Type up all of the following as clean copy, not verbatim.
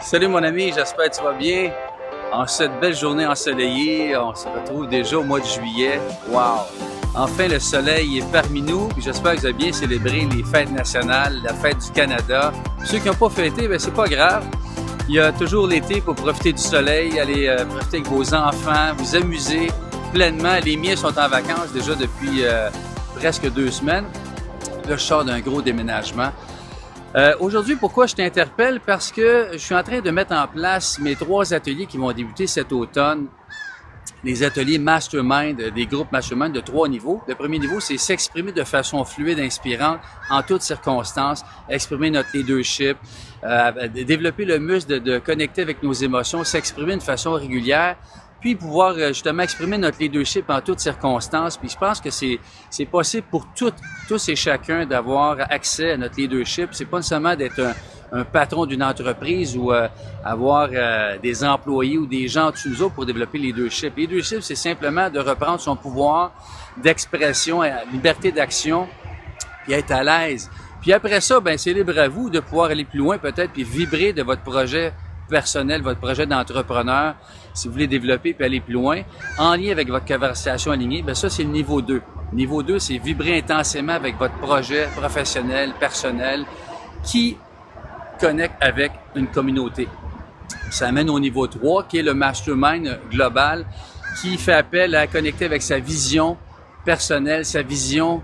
Salut mon ami, j'espère que tu vas bien. En cette belle journée ensoleillée, on se retrouve déjà au mois de juillet. Wow! Enfin, le soleil est parmi nous. J'espère que vous avez bien célébré les fêtes nationales, la fête du Canada. Ceux qui n'ont pas fêté, ben c'est pas grave. Il y a toujours l'été pour profiter du soleil, aller profiter avec vos enfants, vous amuser pleinement. Les miens sont en vacances déjà depuis presque 2 semaines. Là, je sors d'un gros déménagement. Aujourd'hui, pourquoi je t'interpelle? Parce que je suis en train de mettre en place mes 3 ateliers qui vont débuter cet automne. Les ateliers Mastermind, des groupes Mastermind de 3 niveaux. Le premier niveau, c'est s'exprimer de façon fluide, inspirante, en toutes circonstances, exprimer notre leadership, développer le muscle de connecter avec nos émotions, s'exprimer de façon régulière, puis pouvoir justement exprimer notre leadership en toutes circonstances. Puis je pense que c'est possible pour tous et chacun d'avoir accès à notre leadership. C'est pas nécessairement d'être un patron d'une entreprise ou avoir des employés ou des gens en dessous de nous autres pour développer le leadership. Le leadership, c'est simplement de reprendre son pouvoir d'expression, liberté d'action, puis être à l'aise. Puis après ça, ben c'est libre à vous de pouvoir aller plus loin peut-être, puis vibrer de votre projet personnel, votre projet d'entrepreneur, si vous voulez développer puis aller plus loin, en lien avec votre conversation alignée, bien ça, c'est le niveau 2. Niveau 2, c'est vibrer intensément avec votre projet professionnel, personnel, qui connecte avec une communauté. Ça amène au niveau 3, qui est le mastermind global, qui fait appel à connecter avec sa vision personnelle, sa vision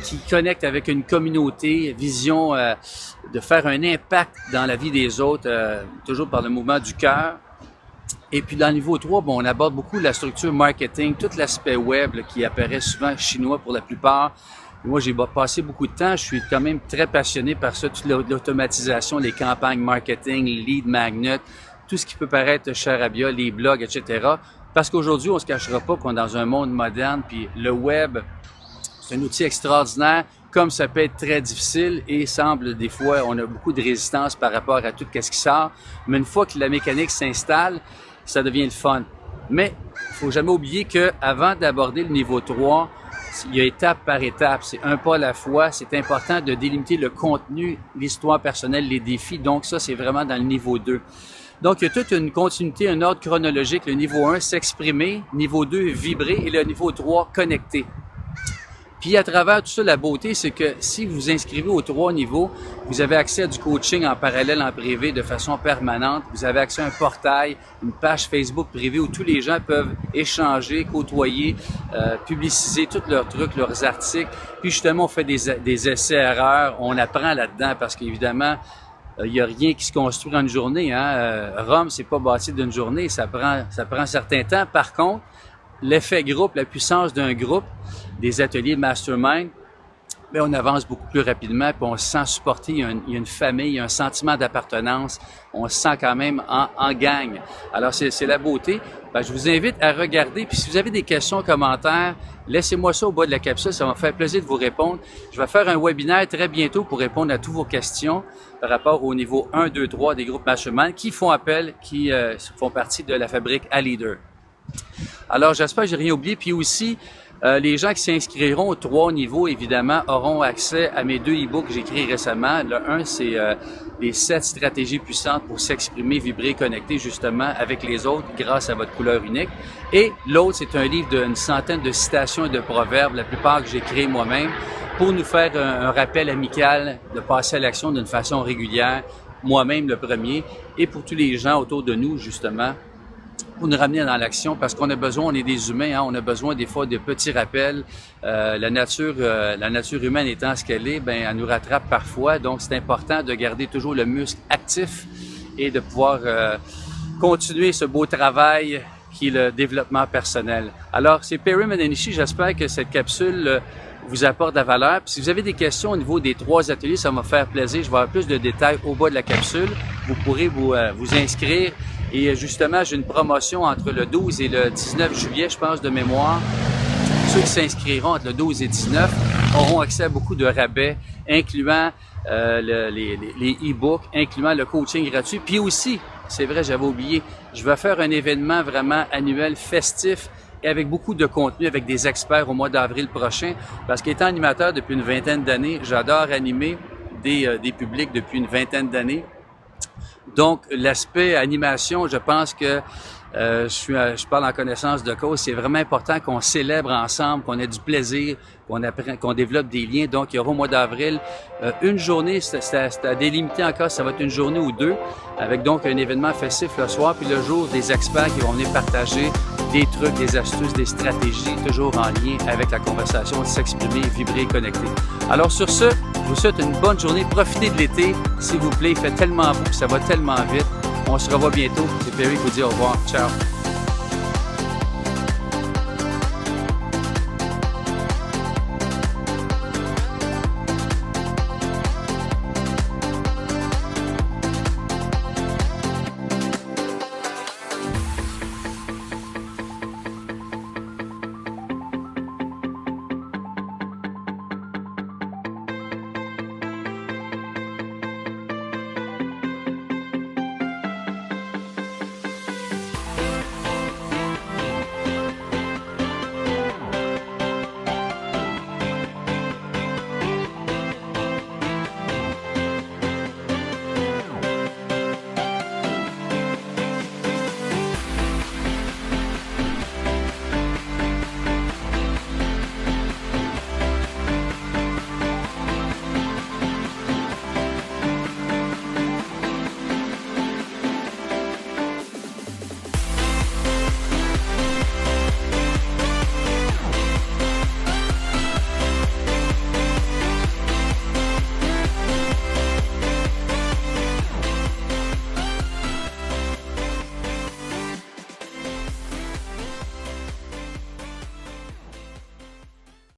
qui connecte avec une communauté, vision de faire un impact dans la vie des autres, toujours par le mouvement du cœur. Et puis dans le niveau 3, bon, on aborde beaucoup la structure marketing, tout l'aspect web là, qui apparaît souvent chinois pour la plupart. Moi, j'ai passé beaucoup de temps, je suis quand même très passionné par ça, toute l'automatisation, les campagnes marketing, les lead magnets, tout ce qui peut paraître charabia, les blogs, etc. Parce qu'aujourd'hui, on se cachera pas qu'on est dans un monde moderne, puis le web, c'est un outil extraordinaire, comme ça peut être très difficile et semble des fois, on a beaucoup de résistance par rapport à tout ce qui sort. Mais une fois que la mécanique s'installe, ça devient le fun. Mais il faut jamais oublier qu'avant d'aborder le niveau 3, il y a étape par étape, c'est un pas à la fois. C'est important de délimiter le contenu, l'histoire personnelle, les défis. Donc ça, c'est vraiment dans le niveau 2. Donc, il y a toute une continuité, un ordre chronologique. Le niveau 1, s'exprimer. Niveau 2, vibrer. Et le niveau 3, connecter. Puis, à travers tout ça, la beauté, c'est que si vous vous inscrivez aux 3 niveaux, vous avez accès à du coaching en parallèle, en privé, de façon permanente. Vous avez accès à un portail, une page Facebook privée où tous les gens peuvent échanger, côtoyer, publiciser tous leurs trucs, leurs articles. Puis, justement, on fait des essais-erreurs. On apprend là-dedans parce qu'évidemment, il n'y a rien qui se construit en une journée. Rome, c'est pas bâti d'une journée, ça prend un certain temps. Par contre, l'effet groupe, la puissance d'un groupe, des ateliers mastermind, bien, on avance beaucoup plus rapidement, puis on se sent supporté, il y a une famille, il y a un sentiment d'appartenance, on se sent quand même en gang. Alors, c'est la beauté. Ben, je vous invite à regarder, puis si vous avez des questions, commentaires, laissez-moi ça au bas de la capsule, ça va me faire plaisir de vous répondre. Je vais faire un webinaire très bientôt pour répondre à toutes vos questions par rapport au niveau 1, 2, 3 des groupes mastermind qui font appel, qui font partie de la fabrique à leader. Alors, j'espère que j'ai rien oublié. Puis aussi, les gens qui s'inscriront aux 3 niveaux, évidemment, auront accès à mes 2 e-books que j'ai écrits récemment. Le 1, c'est les 7 stratégies puissantes pour s'exprimer, vibrer, connecter justement avec les autres grâce à votre couleur unique. Et l'autre, c'est un livre d'une centaine de citations et de proverbes, la plupart que j'ai créés moi-même, pour nous faire un rappel amical de passer à l'action d'une façon régulière, moi-même le premier, et pour tous les gens autour de nous, justement, pour nous ramener dans l'action, parce qu'on a besoin, on est des humains, on a besoin des fois de petits rappels. La nature humaine étant ce qu'elle est, ben elle nous rattrape parfois, donc c'est important de garder toujours le muscle actif et de pouvoir continuer ce beau travail qui est le développement personnel. Alors, c'est Perry Menenishi, j'espère que cette capsule vous apporte de la valeur. Puis si vous avez des questions au niveau des 3 ateliers, ça va me faire plaisir. Je vais avoir plus de détails au bas de la capsule. Vous pourrez vous inscrire. Et justement, j'ai une promotion entre le 12 et le 19 juillet, je pense, de mémoire. Ceux qui s'inscriront entre le 12 et 19 auront accès à beaucoup de rabais, incluant les e-books, incluant le coaching gratuit. Puis aussi, c'est vrai, j'avais oublié, je vais faire un événement vraiment annuel, festif, et avec beaucoup de contenu, avec des experts au mois d'avril prochain. Parce qu'étant animateur depuis une vingtaine d'années, j'adore animer des publics depuis une vingtaine d'années. Donc, l'aspect animation, je pense que je parle en connaissance de cause. C'est vraiment important qu'on célèbre ensemble, qu'on ait du plaisir, qu'on développe des liens. Donc, il y aura au mois d'avril une journée, c'est à délimiter encore, ça va être une journée ou deux, avec donc un événement festif le soir, puis le jour des experts qui vont venir partager des trucs, des astuces, des stratégies, toujours en lien avec la conversation, s'exprimer, vibrer, connecter. Alors sur ce, je vous souhaite une bonne journée. Profitez de l'été, s'il vous plaît. Il fait tellement beau, ça va tellement vite. On se revoit bientôt. C'est Perry qui vous dit au revoir. Ciao.